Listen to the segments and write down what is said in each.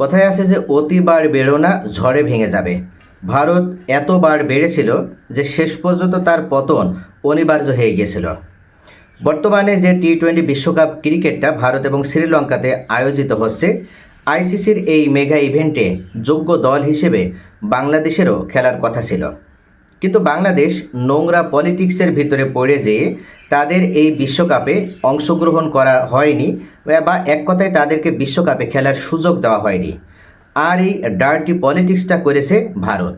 কথায় আছে যে অতিবার বেড়ো না ঝড়ে ভেঙে যাবে। ভারত এতবার বেড়েছিল যে শেষ পর্যন্ত তার পতন অনিবার্য হয়ে গিয়েছিল। বর্তমানে যে টি-20 বিশ্বকাপ ক্রিকেটটা ভারত এবং শ্রীলঙ্কাতে আয়োজিত হচ্ছে, আইসিসির এই মেগা ইভেন্টে যোগ্য দল হিসেবে বাংলাদেশেরও খেলার কথা ছিল। কিন্তু বাংলাদেশ নোংরা পলিটিক্সের ভিতরে পড়ে যেয়ে তাদের এই বিশ্বকাপে অংশগ্রহণ করা হয়নি, বা এক কথায় তাদেরকে বিশ্বকাপে খেলার সুযোগ দেওয়া হয়নি। আর এই ডার্টি পলিটিক্সটা করেছে ভারত।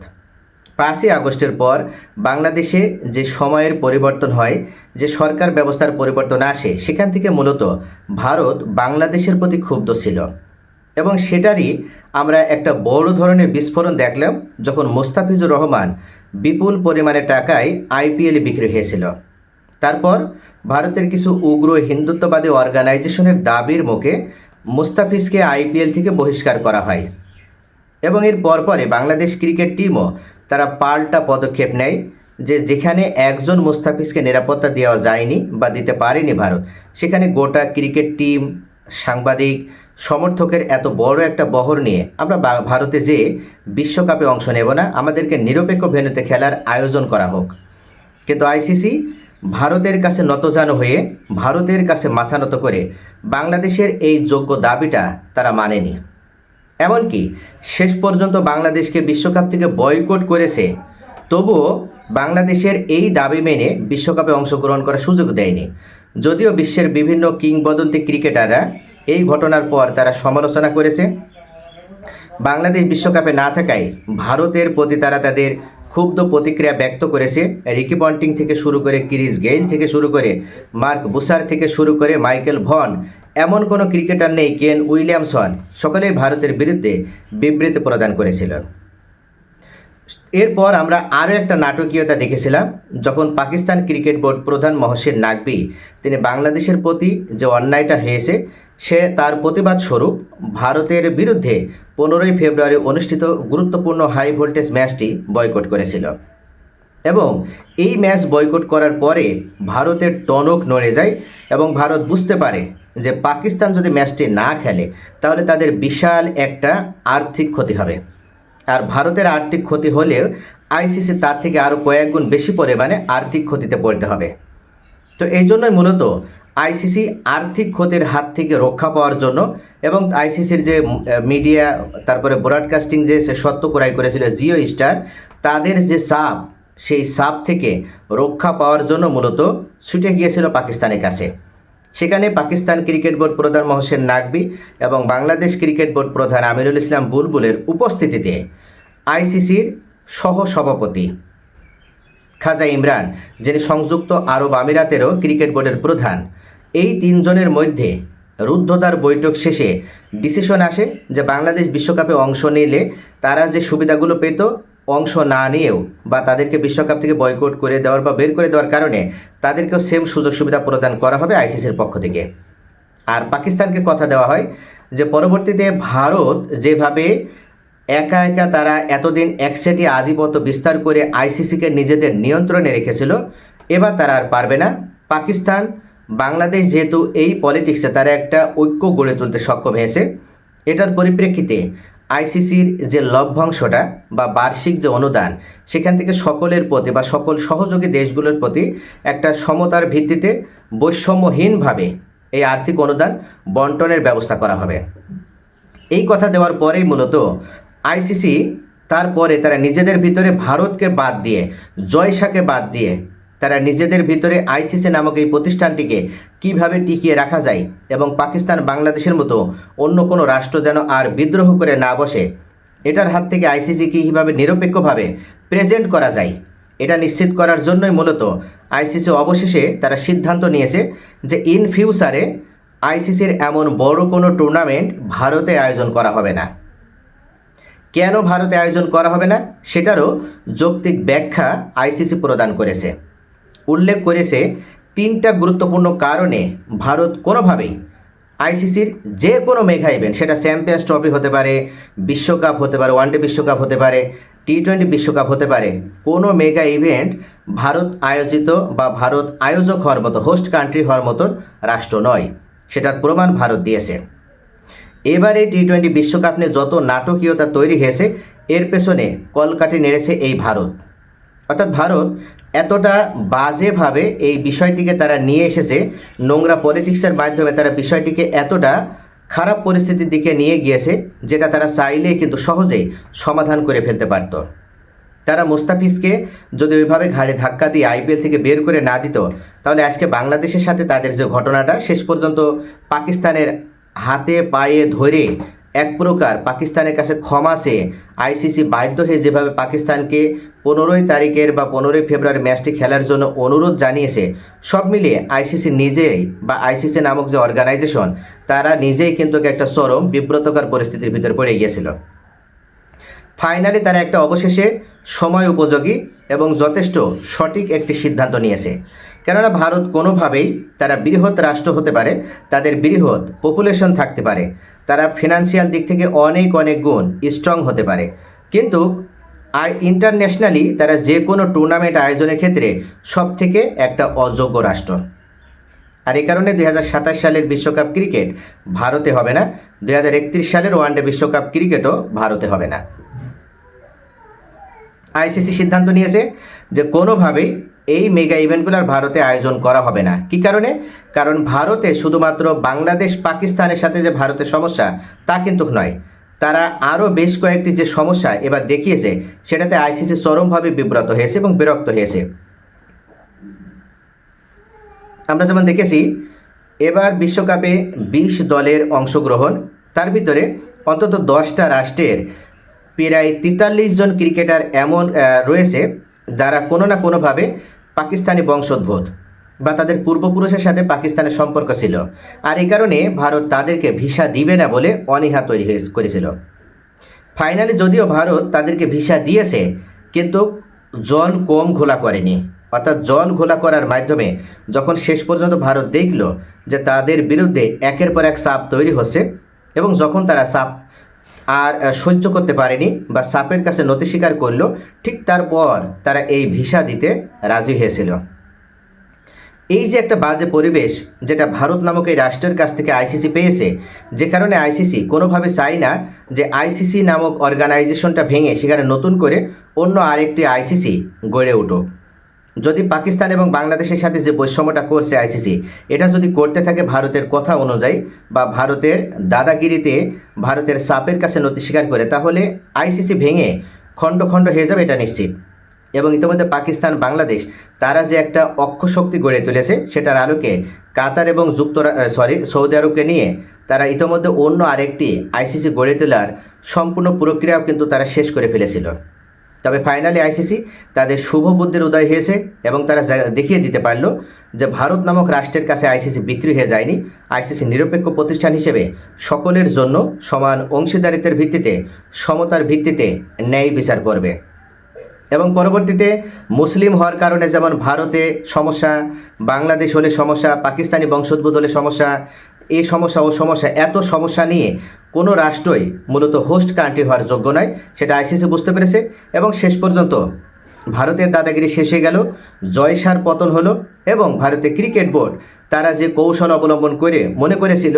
5ই আগস্টের পর বাংলাদেশে যে সময়ের পরিবর্তন হয়, যে সরকার ব্যবস্থার পরিবর্তন আসে, সেখান থেকে মূলত ভারত বাংলাদেশের প্রতি ক্ষুব্ধ ছিল। এবং সেটারই আমরা একটা বড় ধরনের বিস্ফোরণ দেখলাম যখন মোস্তাফিজুর রহমান বিপুল পরিমাণে টাকায় আইপিএলে বিক্রি হয়েছিল। তারপর ভারতের কিছু উগ্র হিন্দুত্ববাদী অর্গানাইজেশনের দাবির মুখে মুস্তাফিজকে আইপিএল থেকে বহিষ্কার করা হয়। এবং এর পরপরে বাংলাদেশ ক্রিকেট টিমও তারা পাল্টা পদক্ষেপ নেয়, যে যেখানে একজন মুস্তাফিজকে নিরাপত্তা দেওয়া যায়নি বা দিতে পারেনি ভারত, সেখানে গোটা ক্রিকেট টিম, সাংবাদিক, সমর্থকের এত বড় একটা বহর নিয়ে আমরা ভারতে যেয়ে বিশ্বকাপে অংশ নেব না, আমাদেরকে নিরপেক্ষ ভেন্যুতে খেলার আয়োজন করা হোক। কিন্তু আইসিসি ভারতের কাছে নতজানু হয়ে, ভারতের কাছে মাথা নত করে বাংলাদেশের এই যোগ্য দাবিটা তারা মানেনি। এমনকি শেষ পর্যন্ত বাংলাদেশকে বিশ্বকাপ থেকে বয়কট করেছে, তবুও বাংলাদেশের এই দাবি মেনে বিশ্বকাপে অংশগ্রহণ করার সুযোগ দেয়নি। যদিও বিশ্বের বিভিন্ন কিংবদন্তি ক্রিকেটাররা এই ঘটনার পর তারা সমালোচনা করেছে। বাংলাদেশ বিশ্বকাপে না থাকায় ভারতের প্রতি তারা তাদের ক্ষুব্ধ প্রতিক্রিয়া ব্যক্ত করেছে। রিকি পন্টিং থেকে শুরু করে ক্রিস গেইল থেকে শুরু করে মার্ক বুসার থেকে শুরু করে মাইকেল ভন, এমন কোনো ক্রিকেটার নেই, কেন উইলিয়ামসন, সকলেই ভারতের বিরুদ্ধে বিবৃতি প্রদান করেছিল। এরপর আমরা আরও একটা নাটকীয়তা দেখেছিলাম যখন পাকিস্তান ক্রিকেট বোর্ড প্রধান মহসিন নাকভি তিনি বাংলাদেশের প্রতি যে অন্যায়টা হয়েছে সে তার প্রতিবাদ স্বরূপ ভারতের বিরুদ্ধে 15ই ফেব্রুয়ারি অনুষ্ঠিত গুরুত্বপূর্ণ হাই ভোল্টেজ ম্যাচটি বয়কট করেছিল। এবং এই ম্যাচ বয়কট করার পরে ভারতের টনক নড়ে যায় এবং ভারত বুঝতে পারে যে পাকিস্তান যদি ম্যাচটি না খেলে তাহলে তাদের বিশাল একটা আর্থিক ক্ষতি হবে। আর ভারতের আর্থিক ক্ষতি হলেও আইসিসি তার থেকে আরও কয়েক গুণ বেশি পরিমাণে আর্থিক ক্ষতিতে পড়তে হবে। তো এই জন্যই মূলত আইসিসি আর্থিক ক্ষতির হাত থেকে রক্ষা পাওয়ার জন্য এবং আইসিসির যে মিডিয়া, তারপরে ব্রডকাস্টিং যে সত্ত্ব ক্রয় করেছিল জিও স্টার, তাদের যে চাপ, সেই চাপ থেকে রক্ষা পাওয়ার জন্য মূলত ছুটে গিয়েছিল পাকিস্তানের কাছে। সেখানে পাকিস্তান ক্রিকেট বোর্ড প্রধান মহসিন নাকভি এবং বাংলাদেশ ক্রিকেট বোর্ড প্রধান আমিরুল ইসলাম বুলবুলের উপস্থিতিতে আইসিসির সহসভাপতি খাজা ইমরান, যিনি সংযুক্ত আরব আমিরাতেরও ক্রিকেট বোর্ডের প্রধান, এই তিনজনের মধ্যে রুদ্ধদ্বার বৈঠক শেষে ডিসিশন আসে যে বাংলাদেশ বিশ্বকাপে অংশ নিলে তারা যে সুবিধাগুলো পেত, অংশ না নিয়েও বা তাদেরকে বিশ্বকাপ থেকে বয়কট করে দেওয়ার বা বের করে দেওয়ার কারণে তাদেরকেও সেম সুযোগ সুবিধা প্রদান করা হবে আইসিসির পক্ষ থেকে। আর পাকিস্তানকে কথা দেওয়া হয় যে পরবর্তীতে ভারত যেভাবে একা একা তারা এতদিন একসেটি আধিপত্য বিস্তার করে আইসিসিকে নিজেদের নিয়ন্ত্রণে রেখেছিল, এবার তারা আর পারবে না। পাকিস্তান, বাংলাদেশ যেহেতু এই পলিটিক্সে তারা একটা ঐক্য গড়ে তুলতে সক্ষম হয়েছে, এটার পরিপ্রেক্ষিতে আইসিসির যে লভ্যাংশটা বা বার্ষিক যে অনুদান, সেখান থেকে সকলের প্রতি বা সকল সহযোগী দেশগুলোর প্রতি একটা সমতার ভিত্তিতে বৈষম্যহীনভাবে এই আর্থিক অনুদান বন্টনের ব্যবস্থা করা হবে। এই কথা দেওয়ার পরেই মূলত আইসিসি তারপরে তারা নিজেদের ভিতরে ভারতকে বাদ দিয়ে, জয়শাকে বাদ দিয়ে তারা নিজেদের ভিতরে আইসিসি নামক এই প্রতিষ্ঠানটিকে কিভাবে টিকিয়ে রাখা যায় এবং পাকিস্তান, বাংলাদেশের মতো অন্য কোনো রাষ্ট্র যেন আর বিদ্রোহ করে না বসে, এটার হাত থেকে আইসিসিকে কীভাবে নিরপেক্ষভাবে প্রেজেন্ট করা যায়, এটা নিশ্চিত করার জন্যই মূলত আইসিসি অবশেষে তারা সিদ্ধান্ত নিয়েছে যে ইন ফিউচারে আইসিসির এমন বড় কোনো টুর্নামেন্ট ভারতে আয়োজন করা হবে না। কেন ভারতে আয়োজন করা হবে না সেটারও যৌক্তিক ব্যাখ্যা আইসিসি প্রদান করেছে। উল্লেখ করেছে 3টা গুরুত্বপূর্ণ কারণে ভারত কোনোভাবেই আইসিসির যে কোনো মেগা ইভেন্ট, সেটা চ্যাম্পিয়ন্স ট্রফি হতে পারে, বিশ্বকাপ হতে পারে, ওয়ানডে বিশ্বকাপ হতে পারে, টি-20 বিশ্বকাপ হতে পারে, কোনো মেগা ইভেন্ট ভারত আয়োজিত বা ভারত আয়োজক হওয়ার মতো, হোস্ট কান্ট্রি হওয়ার মতন রাষ্ট্র নয়, সেটার প্রমাণ ভারত দিয়েছে। এবারে টি-20 বিশ্বকাপ নিয়ে যত নাটকীয়তা তৈরি হয়েছে এর পেছনে কলকাঠি নেড়েছে এই ভারত। অর্থাৎ ভারত এতটা বাজেভাবে এই বিষয়টিকে তারা নিয়ে এসেছে, নোংরা পলিটিক্সের মাধ্যমে তারা বিষয়টিকে এতটা খারাপ পরিস্থিতির দিকে নিয়ে গিয়েছে যেটা তারা চাইলেই কিন্তু সহজেই সমাধান করে ফেলতে পারত। তারা মুস্তাফিজকে যদি ওইভাবে ঘাড়ে ধাক্কা দিয়ে আইপিএল থেকে বের করে না দিত, তাহলে আজকে বাংলাদেশের সাথে তাদের যে ঘটনাটা শেষ পর্যন্ত পাকিস্তানের হাতে পায়ে ধরে এক প্রকার পাকিস্তানের কাছে ক্ষমা চেয়ে আইসিসি বাধ্য হয়ে যেভাবে পাকিস্তানকে 15 তারিখের বা 15 ফেব্রুয়ারি ম্যাচটি খেলার জন্য অনুরোধ জানিয়েছে, সব মিলিয়ে আইসিসি নিজেই বা আইসিসি নামক যে অর্গানাইজেশন তারা নিজেই কিন্তু একটা চরম বিব্রতকর পরিস্থিতির ভিতর পড়ে গিয়েছিল। ফাইনালি তারা একটা অবশেষে সময় উপযোগী এবং যথেষ্ট সঠিক একটি সিদ্ধান্ত নিয়েছে। কেননা ভারত কোনোভাবেই তারা বৃহৎ রাষ্ট্র হতে পারে, তাদের বৃহৎ পপুলেশন থাকতে পারে, তারা ফিনান্সিয়াল দিক থেকে অনেক অনেক গুণ স্ট্রং হতে পারে, কিন্তু ইন্টারন্যাশনালি তারা যে কোনো টুর্নামেন্ট আয়োজনের ক্ষেত্রে সব থেকে একটা অযোগ্য রাষ্ট্র। আর এই কারণে 2027 সালের বিশ্বকাপ ক্রিকেট ভারতে হবে না, 2031 সালের ওয়ানডে বিশ্বকাপ ক্রিকেটও ভারতে হবে না। আইসিসি সিদ্ধান্ত নিয়েছে যে কোনোভাবেই এই মেগা ইভেন্টগুলোর ভারতে আয়োজন করা হবে না। কী কারণে? কারণ ভারতে শুধুমাত্র বাংলাদেশ পাকিস্তানের সাথে যে ভারতের সমস্যা তা কিন্তু নয়, তারা আরও বেশ কয়েকটি যে সমস্যা এবার দেখিয়েছে সেটাতে আইসিসি চরমভাবে বিব্রত হয়েছে এবং বিরক্ত হয়েছে। আমরা যেমন দেখেছি এবার বিশ্বকাপে 20 দলের অংশগ্রহণ, তার ভিতরে অন্তত 10টা রাষ্ট্রের প্রায় 43 জন ক্রিকেটার এমন রয়েছে যারা কোনো না কোনোভাবে পাকিস্তানি বংশোদ্ভূত বা তাদের পূর্বপুরুষের সাথে পাকিস্তানের সম্পর্ক ছিল। আর এই কারণে ভারত তাদেরকে ভিসা দিবে না বলে অনীহা তৈরি করেছিল। ফাইনালি যদিও ভারত তাদেরকে ভিসা দিয়েছে, কিন্তু জল কম ঘোলা করেনি। অর্থাৎ জল ঘোলা করার মাধ্যমে যখন শেষ পর্যন্ত ভারত দেখল যে তাদের বিরুদ্ধে একের পর এক চাপ তৈরি হচ্ছে এবং যখন তারা চাপ আর সহ্য করতে পারেনি বা সাপের কাছে নতি স্বীকার করলো, ঠিক তারপর তারা এই ভিসা দিতে রাজি হয়েছিল। এই যে একটা বাজে পরিবেশ যেটা ভারত নামক এই রাষ্ট্রের কাছ থেকে আইসিসি পেয়েছে, যে কারণে আইসিসি কোনোভাবে চায় না যে আইসিসি নামক অর্গানাইজেশনটা ভেঙে সেখানে নতুন করে অন্য আরেকটি আইসিসি গড়ে উঠুক। যদি পাকিস্তান এবং বাংলাদেশের সাথে যে বৈষম্যটা করছে আইসিসি, এটা যদি করতে থাকে ভারতের কথা অনুযায়ী বা ভারতের দাদাগিরিতে ভারতের চাপের কাছে নতি স্বীকার করে, তাহলে আইসিসি ভেঙে খণ্ড খণ্ড হয়ে যাবে, এটা নিশ্চিত। এবং ইতিমধ্যে পাকিস্তান বাংলাদেশ তারা যে একটা অক্ষশক্তি গড়ে তুলেছে সেটার আলোকে কাতার এবং সৌদি আরবকে নিয়ে তারা ইতিমধ্যে অন্য আরেকটি আইসিসি গড়ে তোলার সম্পূর্ণ প্রক্রিয়াও কিন্তু তারা শেষ করে ফেলেছিল। তবে ফাইনালি আইসিসি তাদের শুভ বুদ্ধির উদয় হয়েছে এবং তারা দেখিয়ে দিতে পারল যে ভারত নামক রাষ্ট্রের কাছে আইসিসি বিক্রি হয়ে যায়নি। আইসিসি নিরপেক্ষ প্রতিষ্ঠান হিসেবে সকলের জন্য সমান অংশীদারিত্বের ভিত্তিতে, সমতার ভিত্তিতে ন্যায় বিচার করবে। এবং পরবর্তীতে মুসলিম হওয়ার কারণে যেমন ভারতে সমস্যা, বাংলাদেশ হলে সমস্যা, পাকিস্তানি বংশোদ্ভূত হলে সমস্যা, এই সমস্যা ও সমস্যা, এত সমস্যা নিয়ে কোনো রাষ্ট্রই মূলত হোস্ট কান্ট্রি হওয়ার যোগ্য নয়, সেটা আইসিসি বুঝতে পেরেছে। এবং শেষ পর্যন্ত ভারতের দাদাগিরি শেষ হয়ে গেল, জয়সার পতন হলো এবং ভারতের ক্রিকেট বোর্ড তারা যে কৌশল অবলম্বন করে মনে করেছিল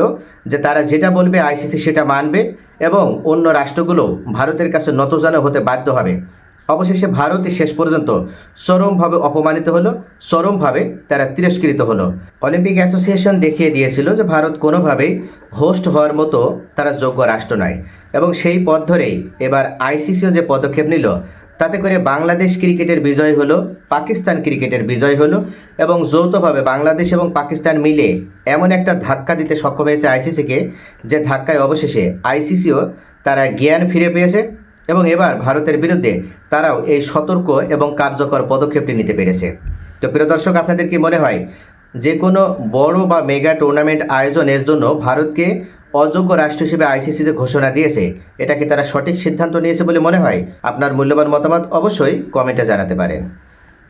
যে তারা যেটা বলবে আইসিসি সেটা মানবে এবং অন্য রাষ্ট্রগুলো ভারতের কাছে নতজানু হতে বাধ্য হবে, অবশেষে ভারতই শেষ পর্যন্ত চরমভাবে অপমানিত হলো, চরমভাবে তারা তিরস্কৃত হলো। অলিম্পিক অ্যাসোসিয়েশন দেখিয়ে দিয়েছিল যে ভারত কোনোভাবেই হোস্ট হওয়ার মতো তারা যোগ্য রাষ্ট্র নয় এবং সেই পথ ধরেই এবার আইসিসিও যে পদক্ষেপ নিল, তাতে করে বাংলাদেশ ক্রিকেটের বিজয় হলো, পাকিস্তান ক্রিকেটের বিজয় হলো এবং যৌথভাবে বাংলাদেশ এবং পাকিস্তান মিলে এমন একটা ধাক্কা দিতে সক্ষম হয়েছে আইসিসিকে, যে ধাক্কায় অবশেষে আইসিসিও তারা জ্ঞান ফিরে পেয়েছে এবং এবার ভারতের বিরুদ্ধে তারাও এই সতর্ক এবং কার্যকর পদক্ষেপটি নিতে পেরেছে। তো প্রিয় দর্শক, আপনাদের কি মনে হয় যে কোনো বড় বা মেগা টুর্নামেন্ট আয়োজনের জন্য ভারতকে অযোগ্য রাষ্ট্র হিসেবে আইসিসিতে ঘোষণা দিয়েছে, এটা কি তারা সঠিক সিদ্ধান্ত নিয়েছে বলে মনে হয়? আপনার মূল্যবান মতামত অবশ্যই কমেন্টে জানাতে পারেন।